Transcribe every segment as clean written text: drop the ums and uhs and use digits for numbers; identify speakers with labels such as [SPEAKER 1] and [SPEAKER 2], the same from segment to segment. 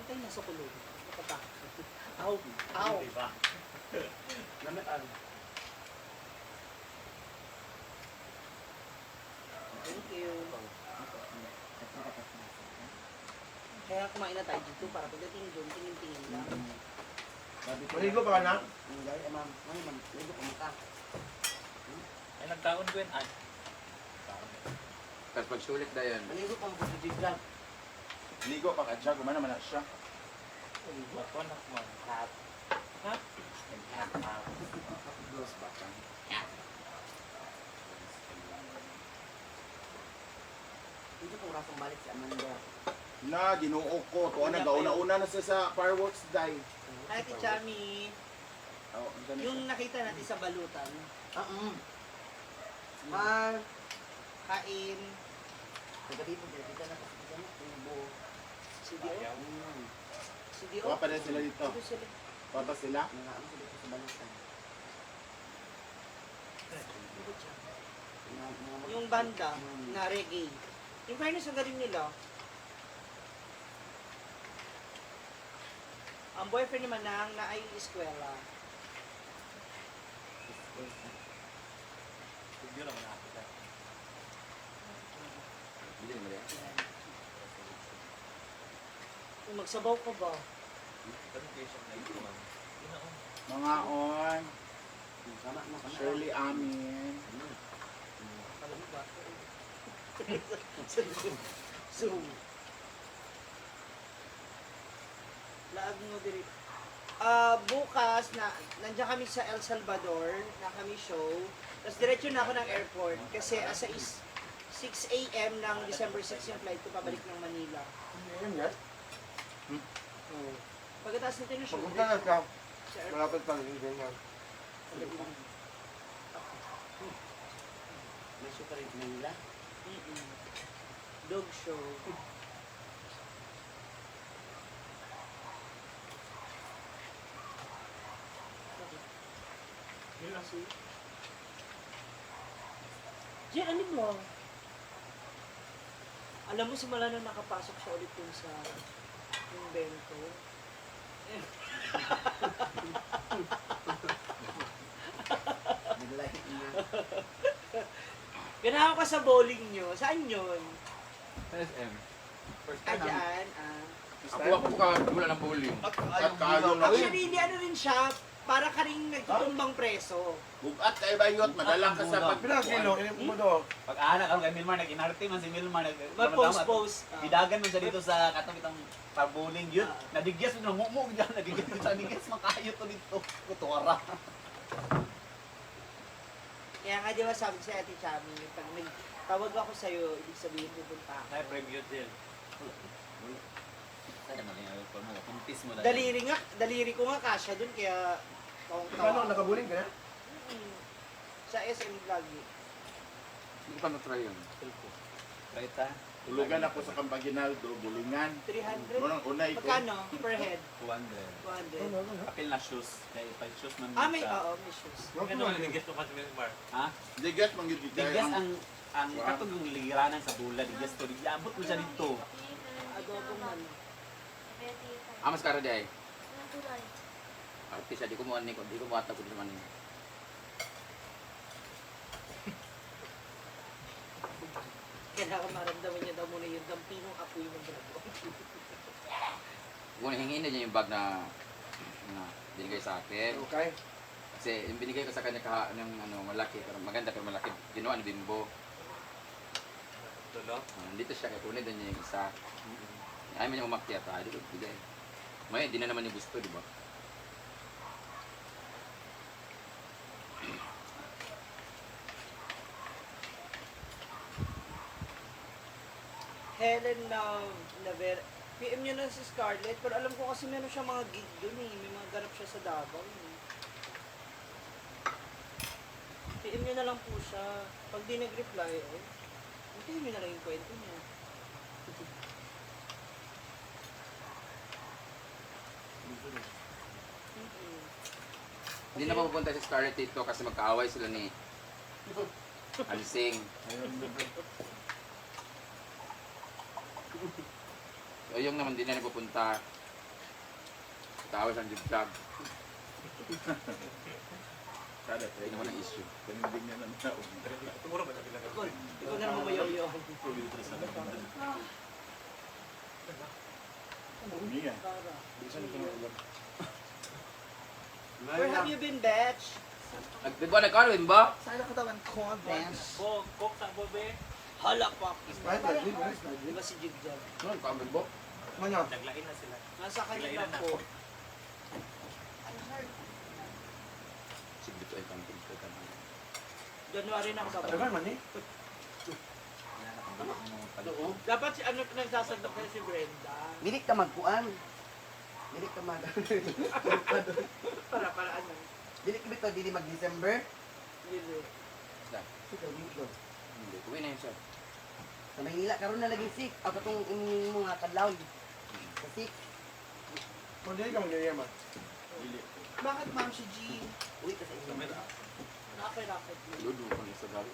[SPEAKER 1] namatay na sa kulog. Nakatakot. Aw, aw.
[SPEAKER 2] Diba?
[SPEAKER 3] Namitan.
[SPEAKER 1] Thank you. Kaya kumain na tayo dito para pagdating doon, tingin-tingin lang.
[SPEAKER 3] Maligo pa ka na?
[SPEAKER 1] Hindi, ma'am. Ma'am, ligo ka maka.
[SPEAKER 2] Ay, nagtaon ko yun. Ay.
[SPEAKER 4] Tapos pag sulit na yan.
[SPEAKER 1] Maligo ka maka sa jiglag.
[SPEAKER 3] Ligo pa ka siya, gumana man na siya.
[SPEAKER 2] Ako na man. Hat. Ha? Hat.
[SPEAKER 4] Dos bakang.
[SPEAKER 1] Dito kung rasong balik si Amanda.
[SPEAKER 3] Na, ginuok ko. Tuwa na, gauna-una na siya sa fireworks day.
[SPEAKER 1] Hi, Tichami.
[SPEAKER 3] Oh, ang ganda
[SPEAKER 1] Yung
[SPEAKER 3] siya.
[SPEAKER 1] nakita natin sa balutan. Mar, kain. Pagkabi po, kita na tubo. CDO?
[SPEAKER 2] Ayaw.
[SPEAKER 1] CDO?
[SPEAKER 3] Tuwa pa rin sila dito.
[SPEAKER 1] Ito sila.
[SPEAKER 3] Tuwa pa sila.
[SPEAKER 1] Mga ano sila sa balutan. Yung banda na reggae. In fairness, ang galing nila. Ang boyfriend naman na ay eskwela.
[SPEAKER 2] Hindi naman nakita.
[SPEAKER 4] Hindi mo yan.
[SPEAKER 1] Kung magsabaw ka ba?
[SPEAKER 2] Presentation na ito, ma'am. Ginaon.
[SPEAKER 3] Mga on.
[SPEAKER 1] Sama na ka na.
[SPEAKER 3] Shirley Amin.
[SPEAKER 1] Alam mo ba? Zoom. Laag mo diri. Bukas na nandiyan kami sa El Salvador, na kami show. Tapos diretso na ako ng airport kasi asa is 6 a.m. ng December 6 yung flight ko pabalik ng Manila.
[SPEAKER 3] Yan yan.
[SPEAKER 1] Oh. Pagkatapos nito yung show.
[SPEAKER 3] Pagpunta na ka.
[SPEAKER 1] Sa airport.
[SPEAKER 3] Malapit pa rin ganyan.
[SPEAKER 1] May show pa rin Manila? Dog show.
[SPEAKER 2] Yun lang siya.
[SPEAKER 1] Jay, ano mo? Alam mo, simula na nakapasok siya ulit dun sa yung bento.
[SPEAKER 3] Nag-like niya.
[SPEAKER 1] Ganahan ka sa bowling nyo. Saan yun?
[SPEAKER 4] SM. First
[SPEAKER 1] Ah,
[SPEAKER 4] time.
[SPEAKER 1] dyan.
[SPEAKER 4] Ako ka wala ng bowling.
[SPEAKER 3] At kayo na.
[SPEAKER 1] Actually, hindi ano rin siya. Para ka rin nagtutumbang preso.
[SPEAKER 3] Bugat kayo ba yun? Madalang ka sa pag...
[SPEAKER 5] Pila kilo, ini mo do.
[SPEAKER 2] Pag anak ako kay Milmar, nag-inarte man si Milmar.
[SPEAKER 1] Mag-post-post.
[SPEAKER 2] Gidagan man siya dito sa katong itong parboling yun. Nadigyas mo na mumo dyan. Nadigyas dito. Nadigyas makayo to dito. Kutuwara.
[SPEAKER 1] Kaya nga di ba sabi si Ate Chami, pag tawag ako sa'yo, ibig sabihin pupunta ako.
[SPEAKER 2] preview din. Kaya naman yung puntis mo
[SPEAKER 1] Daliri ko nga kasya dun, kaya
[SPEAKER 5] Paano nakabuling ka na?
[SPEAKER 1] Sa SM lagi.
[SPEAKER 4] Hindi pa na-try yun.
[SPEAKER 2] Right ha?
[SPEAKER 3] Tulugan ako sa Campaginaldo, bulingan.
[SPEAKER 1] 300?
[SPEAKER 3] Unang-una ito.
[SPEAKER 1] Magkano? Per head?
[SPEAKER 2] 200.
[SPEAKER 1] 200.
[SPEAKER 2] Kapil na shoes. Kaya pa shoes man.
[SPEAKER 1] May shoes.
[SPEAKER 2] Ano ang nagigis mo kasi Milmar? Ha?
[SPEAKER 3] Digas mang yun dito.
[SPEAKER 2] Digyas ang katong yung liranan sa bula. Digyas to. Abot mo siya dito.
[SPEAKER 1] Adobong man.
[SPEAKER 4] Amas kara di ay. Artist di ko mo ani ko, di ko mo ata ko di man.
[SPEAKER 1] Kailangan maramdaman niya daw muna yung dampinong apoy ng dragon.
[SPEAKER 4] Kung hingin na niya yung bag na binigay sa akin.
[SPEAKER 5] Okay.
[SPEAKER 4] Kasi yung binigay ko sa kanya ng malaki, pero maganda pero malaki. Ginawa ni Bimbo.
[SPEAKER 2] Tulo?
[SPEAKER 4] Dito siya kaya kunin din niya yung isa. Ayaw niya umakyat, di ko bigay. May di na naman yung gusto, di ba?
[SPEAKER 1] Helen Naver. PM niya na si Scarlett, pero alam ko kasi meron siya mga gig dun eh. May mga ganap siya sa Davao eh. PM niya na lang po siya. Pag di nag-reply, hintayin niyo na lang yung kwento niya.
[SPEAKER 4] Hindi na mapupunta si Scarlett dito kasi magkaaway sila ni Alsing. So, yung naman din na napupunta. Tawas ang jibjag.
[SPEAKER 3] Kada
[SPEAKER 4] Hindi
[SPEAKER 3] tayo
[SPEAKER 4] naman ang issue.
[SPEAKER 3] Kanindig na ng tao.
[SPEAKER 1] Ikaw na naman mayaw-yaw.
[SPEAKER 3] Niya.
[SPEAKER 1] Where have you been, Betch?
[SPEAKER 4] Nagdiba na Carwin ba?
[SPEAKER 1] Saan nakatawan ko, Betch?
[SPEAKER 2] Kok sa bobe.
[SPEAKER 1] Hala, pak.
[SPEAKER 5] Right, right, right, right,
[SPEAKER 1] Di
[SPEAKER 5] right.
[SPEAKER 1] ba si Jigjag?
[SPEAKER 4] Ano, kaambil ba?
[SPEAKER 5] Ano?
[SPEAKER 2] Naglain na sila.
[SPEAKER 1] Nasa kanya na po.
[SPEAKER 4] Sige, dito ay camping.
[SPEAKER 1] January na ako
[SPEAKER 5] Tagal man eh.
[SPEAKER 1] Dapat si ano nagsasagdak kayo si Brenda.
[SPEAKER 6] Dili ka magkuan. Dili ka mag
[SPEAKER 1] Para ano.
[SPEAKER 6] Dili ka bitaw dili mag-December.
[SPEAKER 1] Hindi.
[SPEAKER 6] Sige, dito.
[SPEAKER 4] Hindi, kuwi na yun sir.
[SPEAKER 6] Sa Maynila karon na lagi sick. Aw katong imong mga kadlaw. Sa sick.
[SPEAKER 5] Kung dili ka mag-yaman.
[SPEAKER 1] Bakit ma'am si G?
[SPEAKER 6] Uwi ka sa inyo.
[SPEAKER 1] Nakakay-rakit mo.
[SPEAKER 4] Ludo ko sa garo.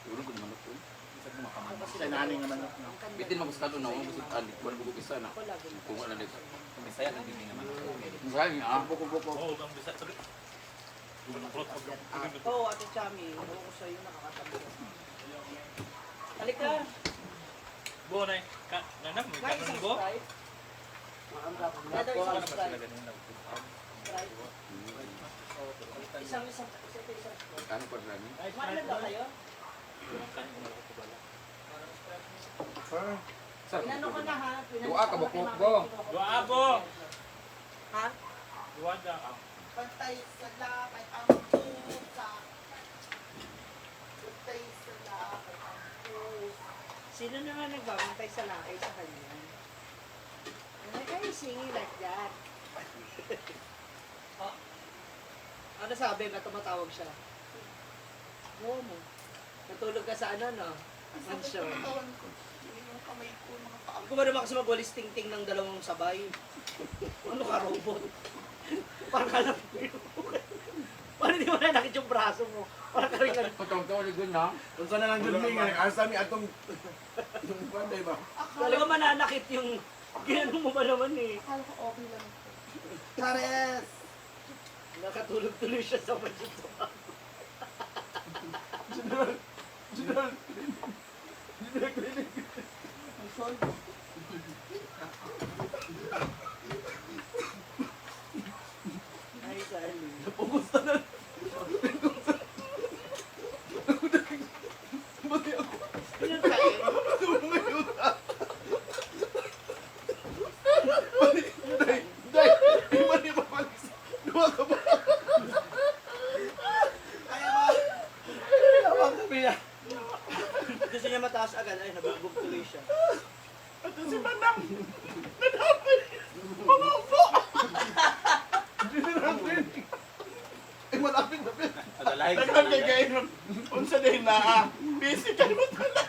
[SPEAKER 4] Ludo ko naman ito.
[SPEAKER 3] Sa nani nga manok na.
[SPEAKER 4] Bitin magustado na ako. Gusto alik. Wala ko isa na.
[SPEAKER 1] Ako lagi.
[SPEAKER 4] Kung ano nito.
[SPEAKER 2] Bisaya ng hindi naman.
[SPEAKER 4] Masaya niya ah.
[SPEAKER 5] Buko-buko.
[SPEAKER 2] Oo, ang bisa tuloy.
[SPEAKER 1] Oo, Ate Chami. Oo ko sa'yo, nakakatabi. Halika.
[SPEAKER 2] Bo na nanak mo
[SPEAKER 1] Guys,
[SPEAKER 2] kanon
[SPEAKER 1] isang
[SPEAKER 2] bo.
[SPEAKER 1] Sprite. Brother,
[SPEAKER 2] Wala
[SPEAKER 1] isang
[SPEAKER 2] naman sila
[SPEAKER 1] Sprite.
[SPEAKER 2] ganun na.
[SPEAKER 1] Sprite. Isang Sprite.
[SPEAKER 4] Ano pa rin namin?
[SPEAKER 1] Kumain ba kayo?
[SPEAKER 5] Ah,
[SPEAKER 4] Sir,
[SPEAKER 1] Pinano ko na ha. Pinano
[SPEAKER 4] Dua ka,
[SPEAKER 1] ko na kay
[SPEAKER 4] bukok
[SPEAKER 1] Mama
[SPEAKER 4] ko.
[SPEAKER 1] Tito.
[SPEAKER 2] Dua abo.
[SPEAKER 1] Ha?
[SPEAKER 2] Duwada ka.
[SPEAKER 1] Pantay sa lakay ang pusa. Pantay sa lakay ang pusa. Sino naman nagbabantay sa lakay sa kanya? Why are you singing like that? Oh. Ano sabi? Ba't tumatawag siya? Oo mo. Natulog ka sa ano, no? Mansyon. Hindi ko ba naman kasi magwalis ting-ting ng dalawang sabay? Ano ka, robot? Parang ka lang Paano di mo na nakit yung braso mo? Parang ka rin ka
[SPEAKER 4] Patong-tong ligon na.
[SPEAKER 5] kung saan na lang dun nga, nag-asa mi atong panday ba?
[SPEAKER 1] Talaga mananakit yung ginano mo ba naman eh.
[SPEAKER 6] Chares.
[SPEAKER 1] Nakatulog tuloy siya sa mansyon.
[SPEAKER 5] General.
[SPEAKER 1] Ay, Sally.
[SPEAKER 5] Pupusta na.
[SPEAKER 1] Yun kain.
[SPEAKER 5] Day, iman ni mapalis. Duwa ka ba?
[SPEAKER 1] Kaya ba?
[SPEAKER 5] Tawag kami na.
[SPEAKER 1] Gusto niya mataas agad. Ay, nabubog tuloy siya.
[SPEAKER 5] Ito si Manang. Nadamay. Mamaupo. General training. Ay, malapit na pin.
[SPEAKER 2] Adalay.
[SPEAKER 5] Nagkagagayin nun. Unsa din na busy ka naman talaga.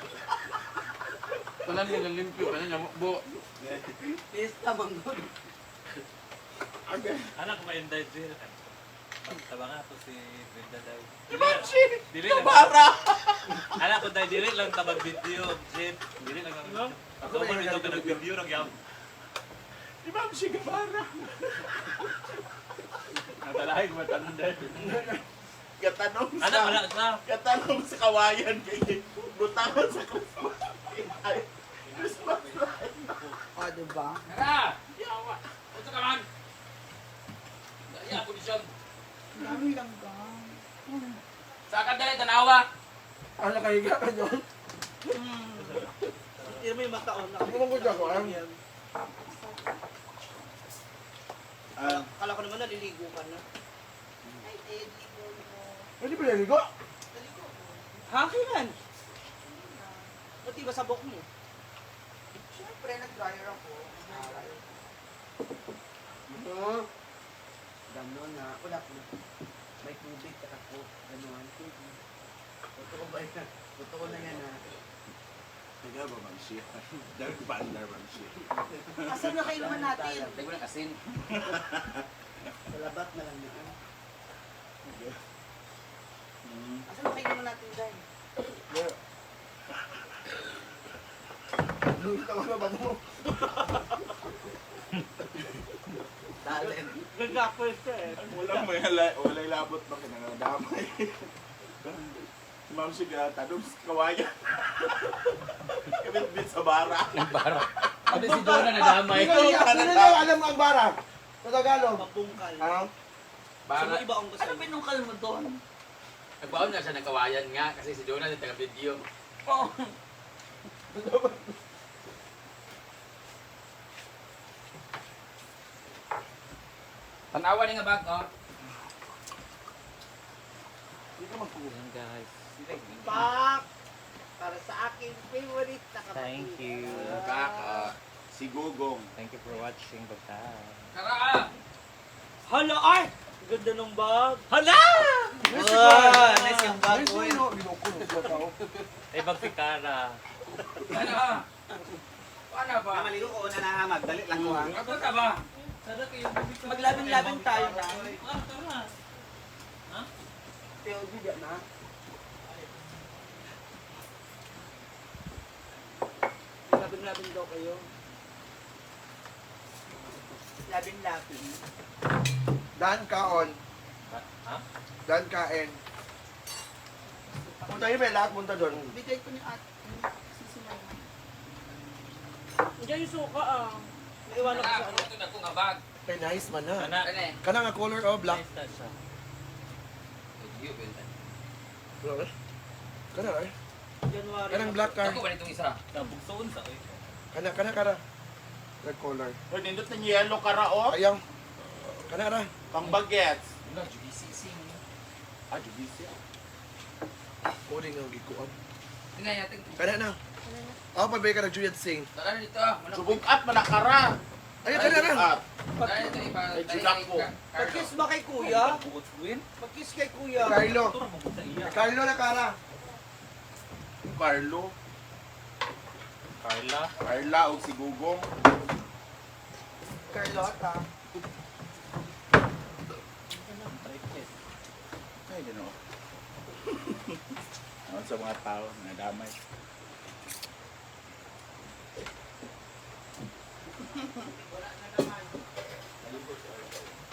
[SPEAKER 4] Tanan nila limpyo. Ano niya bo.
[SPEAKER 6] Pista manggod.
[SPEAKER 2] Anak mo inday Jill. Taba nga to si Brenda daw.
[SPEAKER 5] Imagsi.
[SPEAKER 2] Dili lang.
[SPEAKER 5] Kabara.
[SPEAKER 2] Anak ko dahil dili lang tabag video. Jim, dili lang ang ako man ito ka nag-video ng yam.
[SPEAKER 5] Imagsi kabara.
[SPEAKER 2] Adalay mo tanan dahil.
[SPEAKER 3] Katanong
[SPEAKER 2] Anak wala sa.
[SPEAKER 3] Katanong sa kawayan kay butangan sa Christmas. Ay, Christmas light.
[SPEAKER 6] O, diba?
[SPEAKER 4] Tara! Yawa! Unsa ka man? Daya po disyon.
[SPEAKER 6] Dami lang ba?
[SPEAKER 4] Sa ka dali tanawa.
[SPEAKER 5] Ano kahiga ka yun?
[SPEAKER 1] Hindi mo yung mataon.
[SPEAKER 5] Ano ko dyan ko?
[SPEAKER 1] Kala ko naman naliligo ka na.
[SPEAKER 5] Pwede ba yan, Ligo?
[SPEAKER 1] Ha? Kailan? Ba't iba sa buhok mo?
[SPEAKER 6] Siyempre, nag-dryer ako. Gano'n na. Wala ko. May tubig ka ako. Gano'n. Totoo ba yan? Totoo na yan ha.
[SPEAKER 3] Nagaba bang siya? Dahil bandar bang siya?
[SPEAKER 6] Asan na kayo naman natin?
[SPEAKER 4] Dagdag mo ng asin.
[SPEAKER 6] Sa labat na lang yan. Asan na kayo naman natin dyan?
[SPEAKER 5] Luwi ka na ba mo?
[SPEAKER 2] Talent.
[SPEAKER 1] Gagapos siya eh.
[SPEAKER 3] Walang labot ba kinangadamay. Si Ma'am Siga, tanong sa kawayan. Kabit-bit sa bara.
[SPEAKER 4] Para. Ano si Jonah nadamay.
[SPEAKER 5] Sino niya alam ang bara? Sa Tagalog.
[SPEAKER 1] Mabungkal.
[SPEAKER 5] Ah,
[SPEAKER 4] Para.
[SPEAKER 1] Iba ang gusto.
[SPEAKER 2] Ano binungkal mo doon?
[SPEAKER 4] Nagbaon nga siya ng kawayan nga kasi si Jonah yung taga-video.
[SPEAKER 2] Oh.
[SPEAKER 4] Tanawa ni nga bag, oh.
[SPEAKER 7] Ayan guys.
[SPEAKER 1] Pak! Para sa akin, favorite na kapatid.
[SPEAKER 7] Thank you.
[SPEAKER 4] Kaka.
[SPEAKER 3] Si Gugong.
[SPEAKER 7] Thank you for watching. Bye-bye.
[SPEAKER 4] Kara!
[SPEAKER 1] Hala ay! Ganda ng bag.
[SPEAKER 2] Hala! Wow, nice yung bag,
[SPEAKER 5] Ay,
[SPEAKER 2] boy.
[SPEAKER 5] sino? Ginukulong sa tao.
[SPEAKER 7] Ay, magpikara.
[SPEAKER 4] Ano? Paano ba?
[SPEAKER 2] Maligo ko na nahamag. Dali lang ko ha.
[SPEAKER 4] Ako ka ba?
[SPEAKER 1] Maglabing-labing tayo na.
[SPEAKER 5] Teo, di na.
[SPEAKER 1] Labing-labing daw kayo. Labing-labing.
[SPEAKER 5] Dan kaon.
[SPEAKER 7] Ha?
[SPEAKER 5] Dan kain. Punta yun, may lahat punta doon.
[SPEAKER 1] Bigay ko ni ate. Diyan yung suka ah. Naiwanan ko sa ano.
[SPEAKER 4] Ito na ko nga bag.
[SPEAKER 5] Kay nice man na.
[SPEAKER 7] Kana.
[SPEAKER 4] Kane.
[SPEAKER 5] Kana nga color oh, black.
[SPEAKER 7] Nice na siya.
[SPEAKER 4] Video benta.
[SPEAKER 5] Kana eh.
[SPEAKER 1] January.
[SPEAKER 5] Kanang black car.
[SPEAKER 4] Ako ba nitong isa?
[SPEAKER 7] Nabugsoon sa ko.
[SPEAKER 5] Kana. Red color.
[SPEAKER 3] Hoy, nindot ng yellow karaot.
[SPEAKER 5] Ayaw. Kana ra.
[SPEAKER 3] Pang bagets.
[SPEAKER 4] Wala, GBCC.
[SPEAKER 3] Ah, judicial.
[SPEAKER 5] Coding ang gikuan.
[SPEAKER 4] Tingnan natin.
[SPEAKER 5] Kana na. Ako pa ba ka nag-Juliet Sing?
[SPEAKER 4] Tara dito. Muna ko.
[SPEAKER 3] Subog at manakara.
[SPEAKER 5] Ayun, kana na.
[SPEAKER 3] At
[SPEAKER 4] Tara dito. Ipa.
[SPEAKER 3] Ay, chulak ko.
[SPEAKER 1] Pag-kiss ba kay kuya?
[SPEAKER 7] Bugotsuin?
[SPEAKER 1] Pag-kiss kay kuya.
[SPEAKER 5] Carlo.
[SPEAKER 7] Ito na bugot sa iya.
[SPEAKER 5] Carlo na kara.
[SPEAKER 3] Carlo.
[SPEAKER 7] Carla.
[SPEAKER 3] Carla o si Gugong.
[SPEAKER 1] Carlota.
[SPEAKER 3] Ay, gano'n. Ano sa mga tao, nadamay.
[SPEAKER 1] Wala na naman.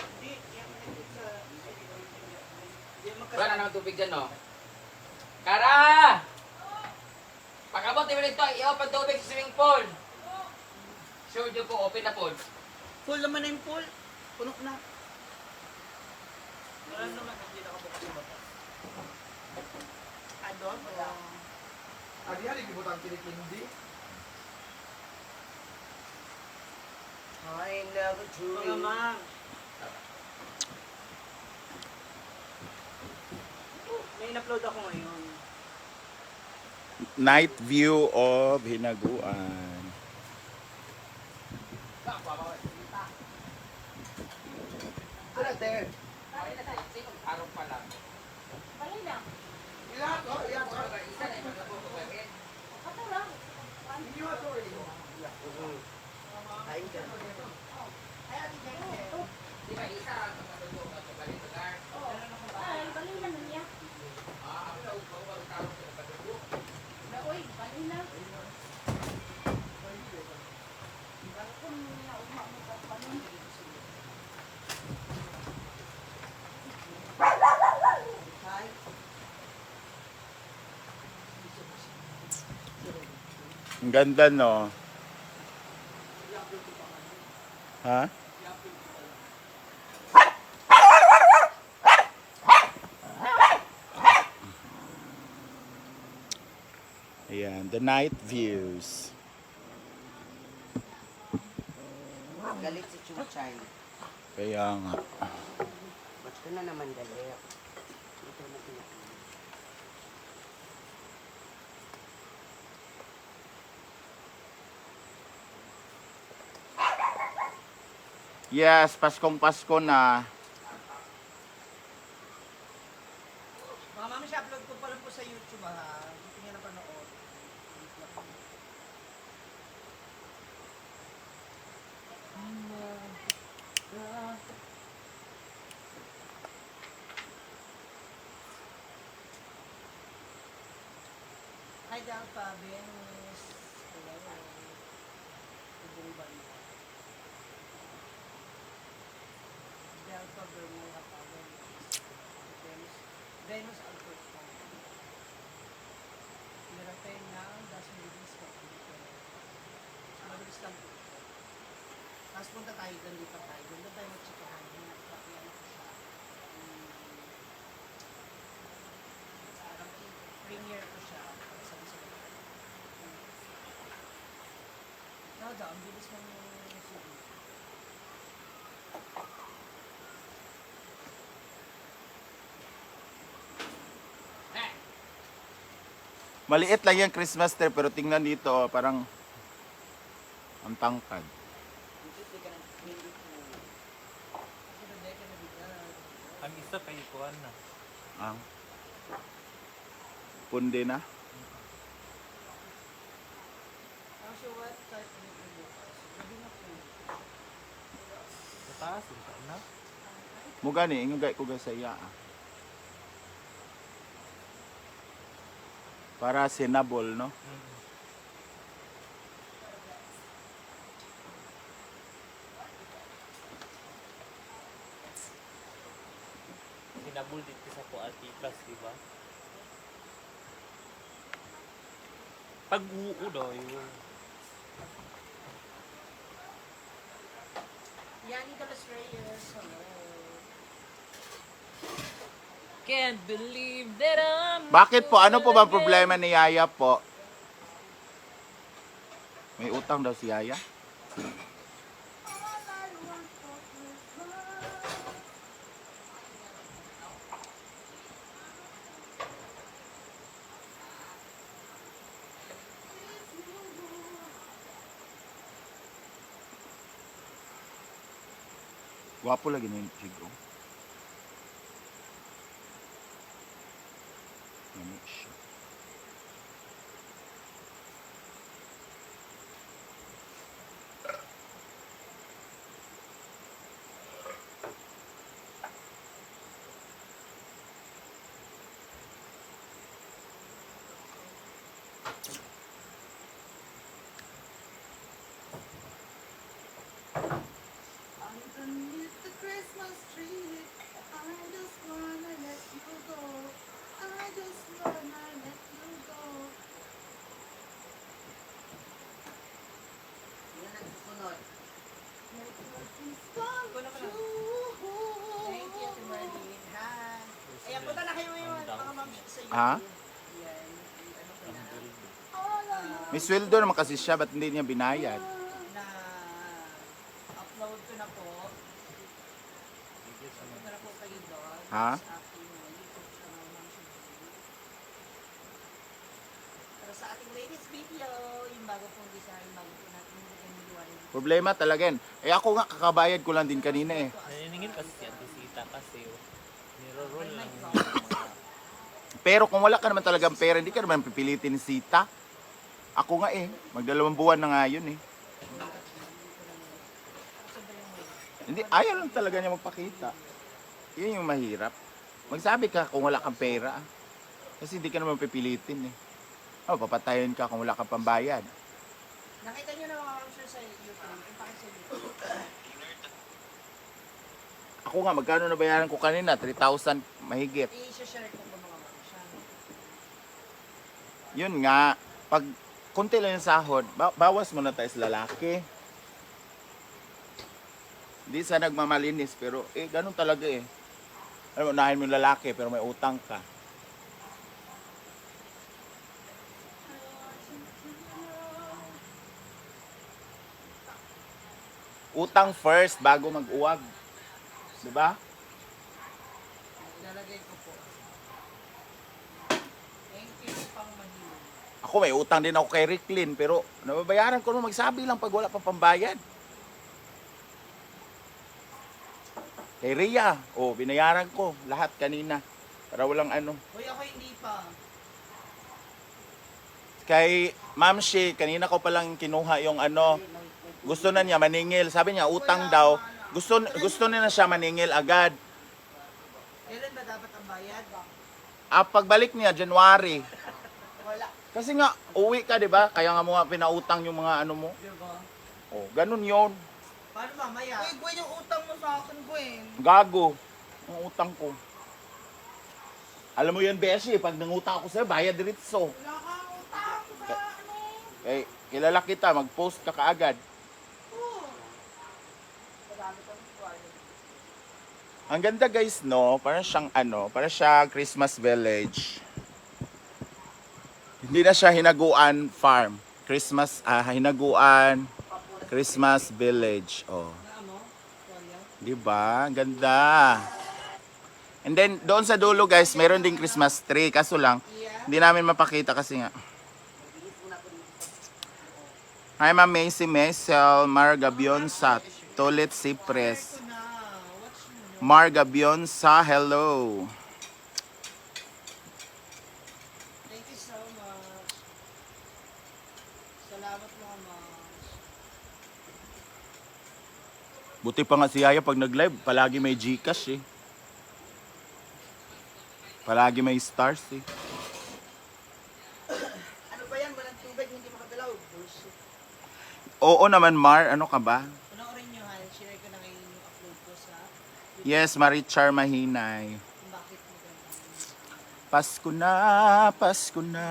[SPEAKER 1] Hindi, yan sa...
[SPEAKER 4] Wala na naman tubig dyan, no? Kara! Pakabot mo dito. I-open tubig sa swimming pool. Sure dyan po. Open na pool.
[SPEAKER 1] Full naman na yung pool. Puno na. Wala naman, hindi nakabukas yung bata. Adon, wala.
[SPEAKER 5] Adi hali gibutang kinikindi.
[SPEAKER 1] I never truly... Mga ma'am. May in-upload ako ngayon.
[SPEAKER 3] Night view of Hinaguan.
[SPEAKER 5] Kana ten.
[SPEAKER 4] Araw pa lang.
[SPEAKER 5] Ilan oh, iyan.
[SPEAKER 4] Isa na yung magkakapagpagin.
[SPEAKER 1] Ay, dyan.
[SPEAKER 4] Di ba isa ang magkakapagpagin? Magkakapagpagin. Ako na upo. Magkakapagpagin sa pagkakapagpagin.
[SPEAKER 3] Ang ganda, no? Ha? Ayan, the night views.
[SPEAKER 8] Galit si Chuchay.
[SPEAKER 3] Kaya nga.
[SPEAKER 8] Ba't ko na naman galit? Ito na pinaka.
[SPEAKER 3] Yes, Paskong Pasko na.
[SPEAKER 1] Mga mami, siya-upload ko pa lang po sa YouTube ha. Hindi niya napanood. Hi, Dalfa, Venus. Hello. Delta Bermuda pa. Venus Albert pa. Nirapay ng Das Movies pa. Mabilis lang po. Tapos punta tayo doon, dito tayo. Doon tayo mag-chikahan. Nakapakyan ko siya. Parang premiere ko siya. Sabi sa mga. Nada, ang bilis ng sugi.
[SPEAKER 3] Maliit lang yung Christmas tree pero tingnan dito oh, parang ang tangkad.
[SPEAKER 7] Ang isa kay Kuan na.
[SPEAKER 3] Ang punde na.
[SPEAKER 1] So what type of meat bukas? Gabi na po.
[SPEAKER 7] Mataas yung na.
[SPEAKER 3] Mo gani ingon gay ko sa iya. Para sinabol no.
[SPEAKER 7] Sinabul dito sa Puatikas, di ba? Pag-uo daw yun.
[SPEAKER 1] Yani Nicolas Reyes. Hello.
[SPEAKER 7] Can't believe that I'm...
[SPEAKER 3] Bakit po? Ano po ba ang problema ni Yaya po? May utang daw si Yaya? Gwapo lagi ni Chigo. Ano siya?
[SPEAKER 1] Underneath the Christmas tree, I just wanna let you go. I just wanna let you go.
[SPEAKER 8] Yan ang susunod.
[SPEAKER 1] Let your dreams come true. Thank you, Ate Marlene. Hi. Ayan, punta na kayo ngayon, mga ma'am sa YouTube.
[SPEAKER 3] Ha?
[SPEAKER 1] Yan. Ano ko na?
[SPEAKER 3] May sweldo naman kasi siya, ba't hindi niya binayad?
[SPEAKER 1] Na upload ko na po. Punta na po kayo doon.
[SPEAKER 3] Ha?
[SPEAKER 1] Sa aking YouTube channel, Ma'am Shirley. Pero sa ating latest video, yung bago pong design, bago po natin nilagyan ng liwanag.
[SPEAKER 3] Problema talaga yan. Eh ako nga, kakabayad ko lang din kanina eh.
[SPEAKER 7] Naniningin kasi si Antisita kasi oh. Niro-roll lang yung
[SPEAKER 1] God.
[SPEAKER 7] mga...
[SPEAKER 3] Pero kung wala ka naman talagang pera, hindi ka naman pipilitin ni Sita. Ako nga eh, magdalawang buwan na nga yun eh. Hindi, ayaw lang talaga niya magpakita. Yun yung mahirap. Magsabi ka kung wala kang pera. Kasi hindi ka naman pipilitin eh. Oh, papatayin ka kung wala kang pambayad.
[SPEAKER 1] Nakita nyo na mga sure sa YouTube. Impake sa YouTube.
[SPEAKER 3] Ako nga, magkano na bayaran ko kanina? 3,000 mahigit.
[SPEAKER 1] I-share ko ba mga ma'am siya.
[SPEAKER 3] Yun nga, pag konti lang yung sahod, bawas mo na tayo sa lalaki. Hindi sa nagmamalinis, pero ganun talaga eh. Alam mo, unahin mo yung lalaki, pero may utang ka. Utang first, bago mag-uwag. Diba?
[SPEAKER 1] Ilalagay ko po. Thank you pang mahilo.
[SPEAKER 3] Ako may utang din ako kay Ricklin, pero nababayaran ko nung magsabi lang pag wala pang pambayad. Kay Rhea, binayaran ko lahat kanina. Para walang ano.
[SPEAKER 1] Uy, ako hindi pa.
[SPEAKER 3] Kay Ma'am Shi, kanina ko palang kinuha yung ano, gusto na niya maningil. Sabi niya, utang daw. Gusto niya na siya maningil agad.
[SPEAKER 1] Kailan ba dapat ang bayad?
[SPEAKER 3] Pagbalik niya, January.
[SPEAKER 1] Wala.
[SPEAKER 3] Kasi nga, uwi ka, di ba? Kaya nga mo nga pinautang yung mga ano mo.
[SPEAKER 1] Diba?
[SPEAKER 3] Ganun yon.
[SPEAKER 1] Paano mamaya?
[SPEAKER 6] Uy, Gwen, yung utang mo sa akin, Gwen.
[SPEAKER 3] Gago. Ang utang ko. Alam mo yan, Beshi, pag nangutang ako sa'yo, bayad diretso.
[SPEAKER 6] Wala kang utang sa ano.
[SPEAKER 3] Eh, kilala kita, mag-post ka kaagad. Ang ganda guys, no? Parang siyang parang siya Christmas village. Hindi na siya hinaguan farm. Hinaguan Christmas village. Oh. Di ba? Ang ganda. And then, doon sa dulo guys, meron ding Christmas tree. Kaso lang, hindi namin mapakita kasi nga. Hi, Ma'am Macy Mesel, Margabion sa Tulit Cypress. Margabion sa hello.
[SPEAKER 1] Thank you so much. Salamat mga moms.
[SPEAKER 3] Buti pa nga si Yaya pag nag-live, palagi may Gcash eh. Palagi may stars eh.
[SPEAKER 1] Ano ba yan? Walang tubig, hindi makadalaw. Bullshit.
[SPEAKER 3] Oo naman, Mar. Ano ka ba?
[SPEAKER 1] Panoorin nyo ha. Share ko na ngayon yung upload ko sa
[SPEAKER 3] Yes, Marichar Mahinay.
[SPEAKER 1] kung bakit mo ganyan.
[SPEAKER 3] Pasko na, Pasko na.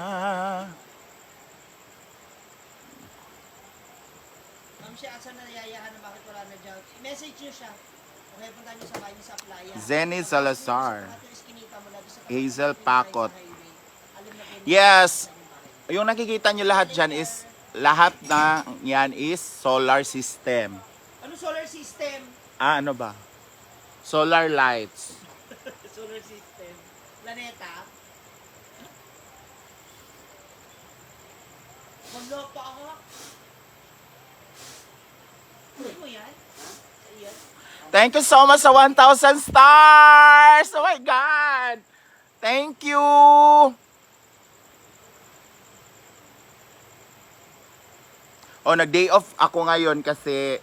[SPEAKER 1] Ma'am siya, asa na yayahan na bakit wala na dyan? I-message nyo siya. Okay, punta nyo sa bahay nyo sa playa.
[SPEAKER 3] Zenny Salazar.
[SPEAKER 1] Sa iskinita mo lang, sa
[SPEAKER 3] Hazel
[SPEAKER 1] tabi ng
[SPEAKER 3] Pacot.
[SPEAKER 1] highway. Alam na kayo,
[SPEAKER 3] Yes.
[SPEAKER 1] na yung bahay.
[SPEAKER 3] Yung nakikita nyo lahat dyan is, lahat na yan is solar system.
[SPEAKER 1] Ano solar system?
[SPEAKER 3] Ano ba? Solar lights.
[SPEAKER 1] Solar system. Planeta. Wala pa ako. Ano mo yan? Ayan.
[SPEAKER 3] Thank you so much sa 1,000 stars! Oh my God! Thank you! Oh, nag-day off ako ngayon kasi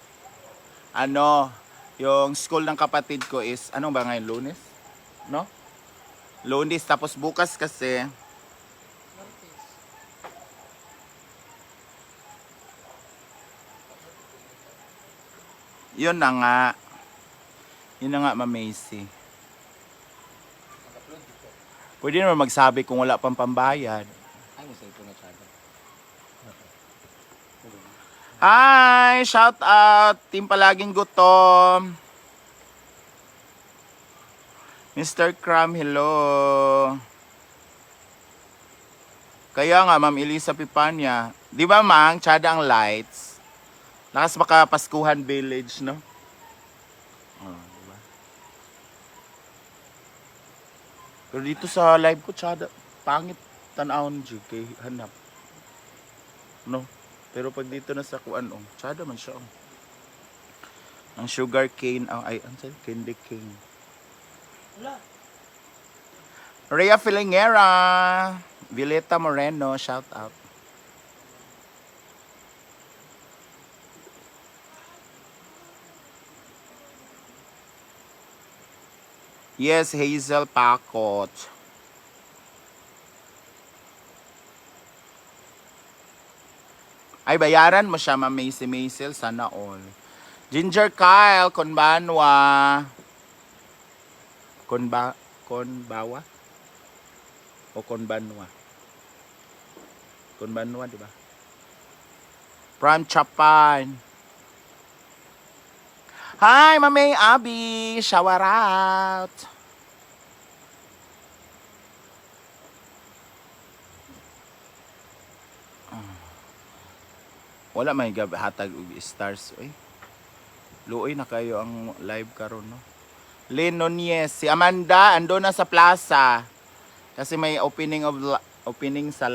[SPEAKER 3] yung school ng kapatid ko is, ano ba ngayon, Lunes? No? Lunes, tapos bukas kasi, yun na nga. Yun na nga, Ma'am Macy. Pwede naman magsabi kung wala pang pambayad.
[SPEAKER 4] Ay, mo cellphone na tsada.
[SPEAKER 3] Hi! Shout out! Team Palaging Gutom. Mr. Cram, hello. Kaya nga, Ma'am Elisa Pipanya. Di ba, Mang? Tsada ang lights. Lakas baka Paskuhan Village, no? Oh, diba? Pero dito sa live ko, tsada. Pangit tanawon, G. Kay hanap. No? Pero pag dito na sa kuan, tsada man siya. Ang sugar cane, ang candy cane.
[SPEAKER 1] Wala.
[SPEAKER 3] Rhea Filingera, Violeta Moreno, shout out. Yes, Hazel Pacot. Ay, bayaran mo siya, Ma'am Macy Maisel, sana all. Ginger Kyle, Konbanwa. Konbawa? O Konbanwa? Konbanwa, di ba? From Japan. Hi, Mamay Abby! Shower out! Wala may hatag og stars oy. Luoy na kayo ang live karon no. Lynn Nunez, si Amanda ando na sa plaza. Kasi may opening sa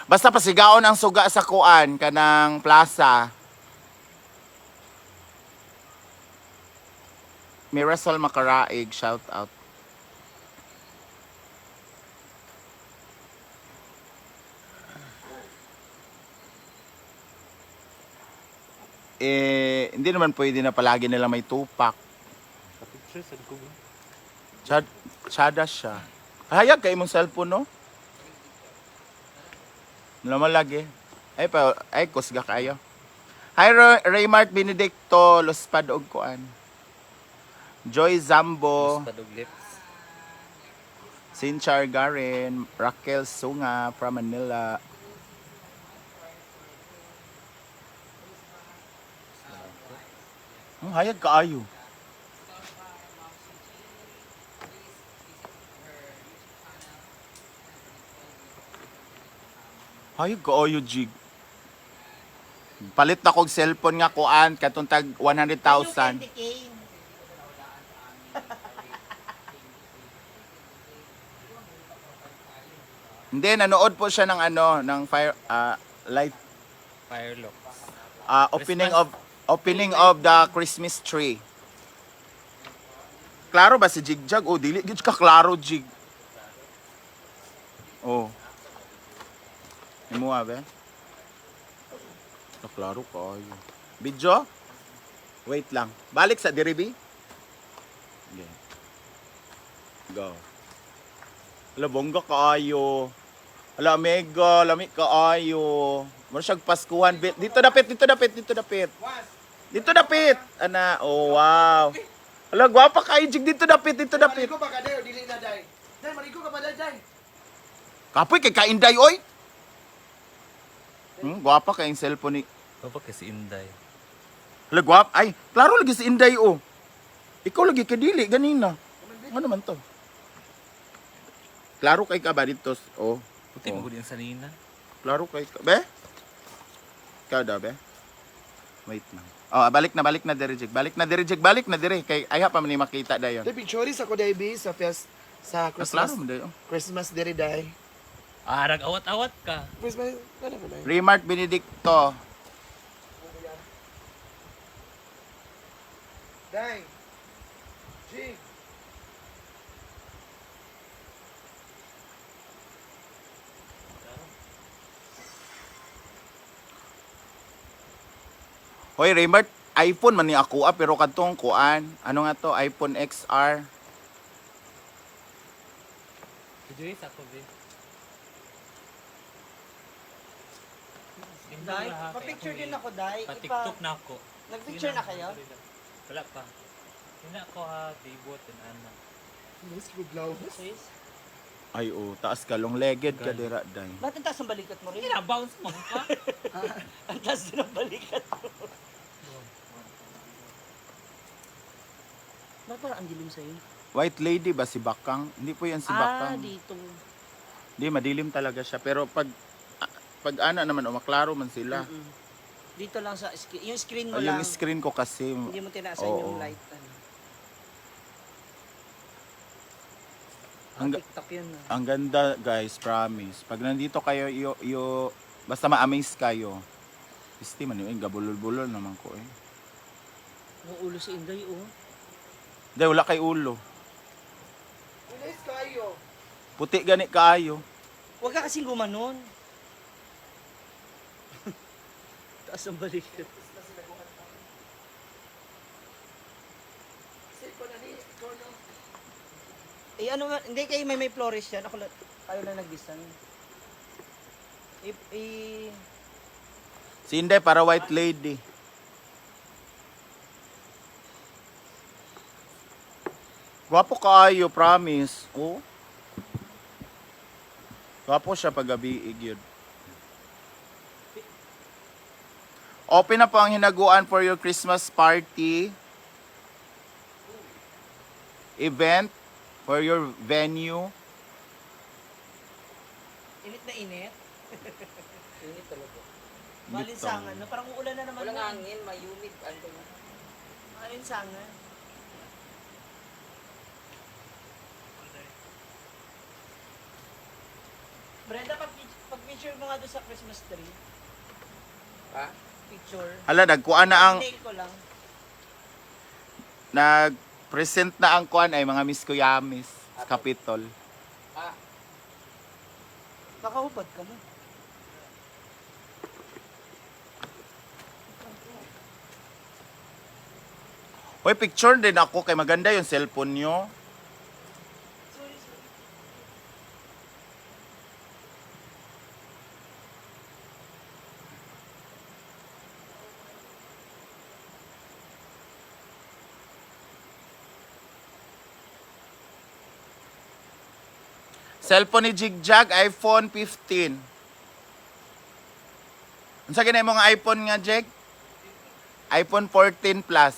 [SPEAKER 3] basta pasigaon ang suga sa kuan kanang plaza. Mirasol Macaraig, shout out. Hindi naman pwede na palagi nila may tupak. Tsada siya. Hayag kay mong cellphone, no? Naman lagi. Ay, kusga kayo. Hi, Raymart Benedicto, Lospad og kuan. Joy Zambo,
[SPEAKER 7] Padog lips.
[SPEAKER 3] Sinchar Garin, Raquel Sunga from Manila. Hayag kaayo. Hayag kaayo, Jig. Palit na kog cellphone nga kuan katong tag 100,000.
[SPEAKER 1] Yung candy cane.
[SPEAKER 3] Hindi, nanood po siya ng ano, ng live
[SPEAKER 7] Firelock.
[SPEAKER 3] opening of the Christmas tree. Klaro ba si Jigjag? Oh, dili gid ka klaro, Jig. Oh. Imo be? Klaro kayo. Video? Wait lang. Balik sa diribi. Okay. Go. Ala, bongga kaayo. Ala, mega, lami kaayo. Mara siyag Paskuhan. Dito dapit. Dito dapit. Ana, oh wow. Ala, gwapa kayo, Jig. Dito dapit.
[SPEAKER 6] Marigo ba ka day o dili na day? Day, marigo ka ba day?
[SPEAKER 3] Kapoy, kay kainday, oy. Gwapa kayong cellphone ni...
[SPEAKER 7] Kapag kasi Inday.
[SPEAKER 3] Ala, gwapa. Ay, klaro lagi si Inday, oh. Ikaw lagi kadili, ganina. Ano naman to? Klaro kay ka ba dito? Oh.
[SPEAKER 7] Puti
[SPEAKER 3] Oh.
[SPEAKER 7] mo din sa nina.
[SPEAKER 3] Klaro kay ka. Be? Ikaw daw, be? Wait lang. Oh, balik na diri, Jig. Balik na diri. Kay ayaw pa man ni makita dayon.
[SPEAKER 6] Day, pictures ako day, B, sa
[SPEAKER 3] Klaro
[SPEAKER 6] Christmas.
[SPEAKER 3] mo dayon.
[SPEAKER 6] Christmas diri day.
[SPEAKER 7] Arag awat-awat ka.
[SPEAKER 6] Christmas, ano ko day?
[SPEAKER 3] Remart Benedicto.
[SPEAKER 6] Day. Jig.
[SPEAKER 3] Hoy, Remart, iPhone man ni ako pero kadtong kuan. Ano nga to? iPhone XR.
[SPEAKER 7] Joyce ako din.
[SPEAKER 1] Dai, pa-picture din ako, Dai.
[SPEAKER 7] Pa-TikTok na ako.
[SPEAKER 1] Nag-picture na kayo?
[SPEAKER 7] Wala pa. Hindi ako ha, tibot and ana.
[SPEAKER 6] Mas guglaw.
[SPEAKER 1] Sis?
[SPEAKER 3] Ay, oh, taas ka. Long-legged ka, dira, day.
[SPEAKER 1] Ba't ang taas ang balikat mo rin?
[SPEAKER 7] Bounce mo ka.
[SPEAKER 1] Ang taas din ang balikat mo. Ba't parang ang dilim sa'yo?
[SPEAKER 3] White lady ba si Bakang? Hindi po yan si Bakang.
[SPEAKER 1] Dito.
[SPEAKER 3] Hindi, madilim talaga siya. Pero pag ana naman, maklaro man sila.
[SPEAKER 1] Mm-mm. Dito lang sa screen. Yung screen mo
[SPEAKER 3] Yung
[SPEAKER 1] lang.
[SPEAKER 3] screen ko kasi,
[SPEAKER 1] Hindi mo tinaasan
[SPEAKER 3] Oo.
[SPEAKER 1] yung light. Ano.
[SPEAKER 3] Ang ga-
[SPEAKER 1] TikTok yun. Ah.
[SPEAKER 3] ang ganda guys, promise. Pag nandito kayo, basta ma-amaze kayo. Isti man yun, gabulol-bulol naman ko eh.
[SPEAKER 1] Yung ulo si Inday, oh.
[SPEAKER 3] Hindi, wala kay ulo.
[SPEAKER 6] Nice kayo.
[SPEAKER 3] Puti gani kaayo.
[SPEAKER 1] Huwag ka kasing gumanon. Taas ang balikat. Eh ano nga, hindi kayo may florist yan. Ako tayo lang nag-design.
[SPEAKER 3] Si Inday para white lady. Gwapo kaayo, promise. Oh. Gwapo siya pag gabi yun. Open na po ang hinaguan for your Christmas party. Event for your venue.
[SPEAKER 1] Init na init.
[SPEAKER 8] Init talaga.
[SPEAKER 1] Malinsangan. Na parang uulan na naman.
[SPEAKER 8] Walang
[SPEAKER 1] na.
[SPEAKER 8] hangin, may humid. Ano na?
[SPEAKER 1] Malinsangan. Brenda, pag-picture mo nga doon sa Christmas tree.
[SPEAKER 8] Ha?
[SPEAKER 1] Picture.
[SPEAKER 3] Hala, nagkuan na ang
[SPEAKER 1] Nail ko lang.
[SPEAKER 3] nag-present na ang kuan ay mga Miss Kuyamis sa Capitol.
[SPEAKER 1] Nakahubad ka na.
[SPEAKER 3] Hoy, picture din ako kay maganda yung cellphone nyo.
[SPEAKER 1] Sorry, sorry.
[SPEAKER 3] Cellphone ni Jigjag, iPhone 15. Unsa ginay mo nga iPhone nga, Jig? iPhone 14 Plus.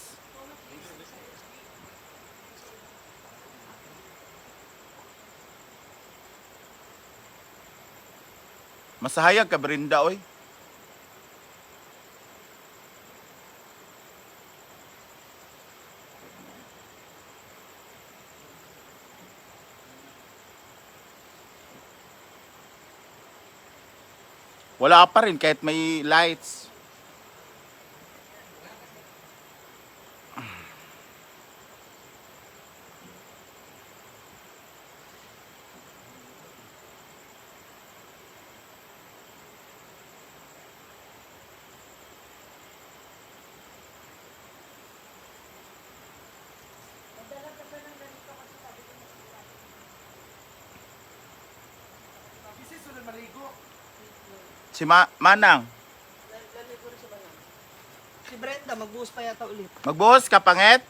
[SPEAKER 3] Masahayag ka, Brenda, oy. Wala pa rin kahit may lights. Si Manang,
[SPEAKER 1] Si Brenda, magbuhos pa yata ulit.
[SPEAKER 3] magbuhos ka, pangit?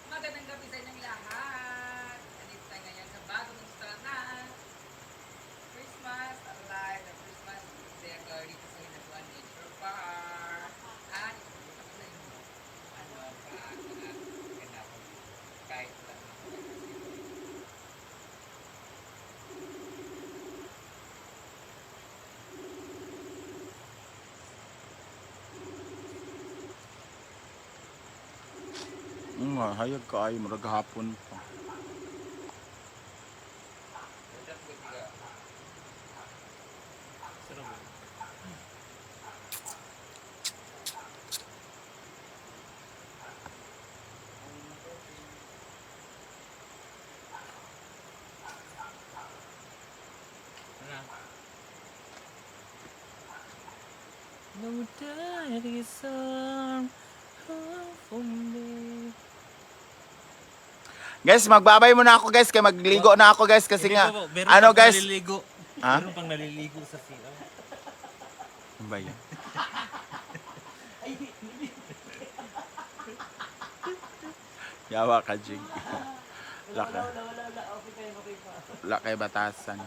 [SPEAKER 9] Magandang gabi sa inyong lahat. Nandito tayo ngayon sa bagong installanan. Christmas, alive na Christmas. Decor dito sa Hinaguan Nature Park. At ipagpunta ko sa inyo. Ano ang mga ganapon. Kahit wala na ako.
[SPEAKER 3] Hayag ka ay, murag hapon pa.
[SPEAKER 7] No daddy's arm for me.
[SPEAKER 3] Guys, magbabay muna ako guys, kaya magligo na ako guys kasi nga, ano guys?
[SPEAKER 7] Naliligo.
[SPEAKER 3] Ha?
[SPEAKER 7] Meron pang naliligo sa CR.
[SPEAKER 3] Ano ba yan? Yawa ka, Jig. Laka. Laka batasan.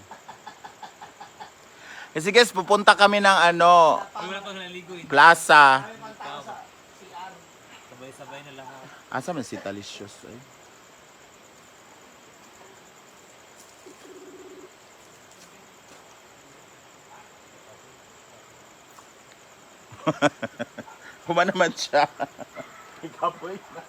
[SPEAKER 3] Kasi guys, pupunta kami ng ano,
[SPEAKER 7] Ay, wala pang naliligo.
[SPEAKER 3] plaza.
[SPEAKER 7] Sabay-sabay na lahat.
[SPEAKER 3] Asa man si Talicious eh? Kuma naman siya. Ikapoy na.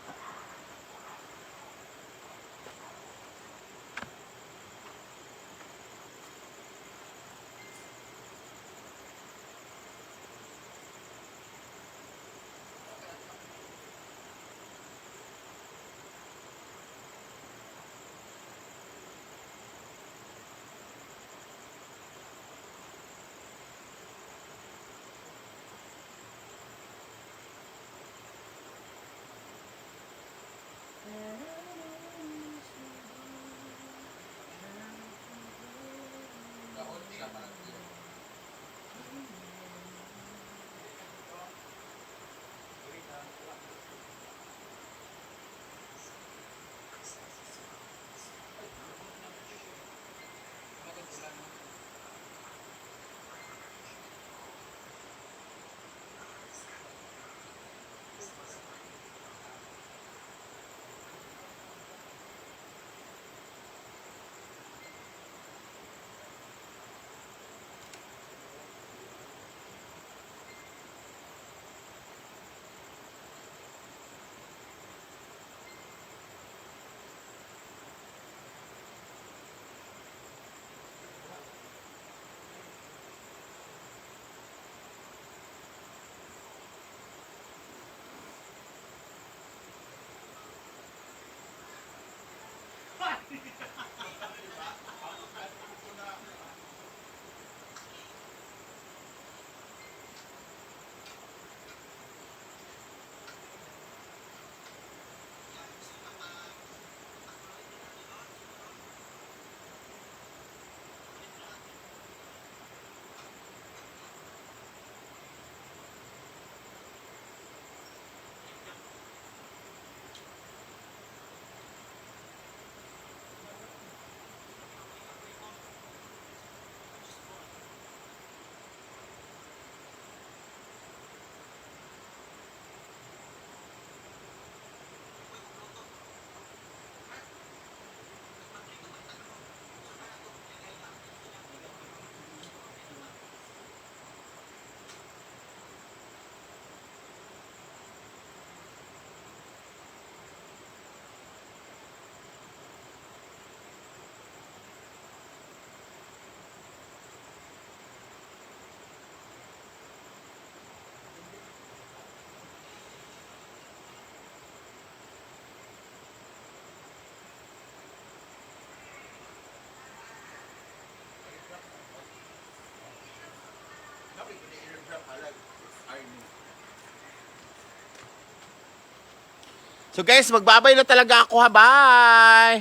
[SPEAKER 3] So guys, magbabay na talaga ako ha. Bye!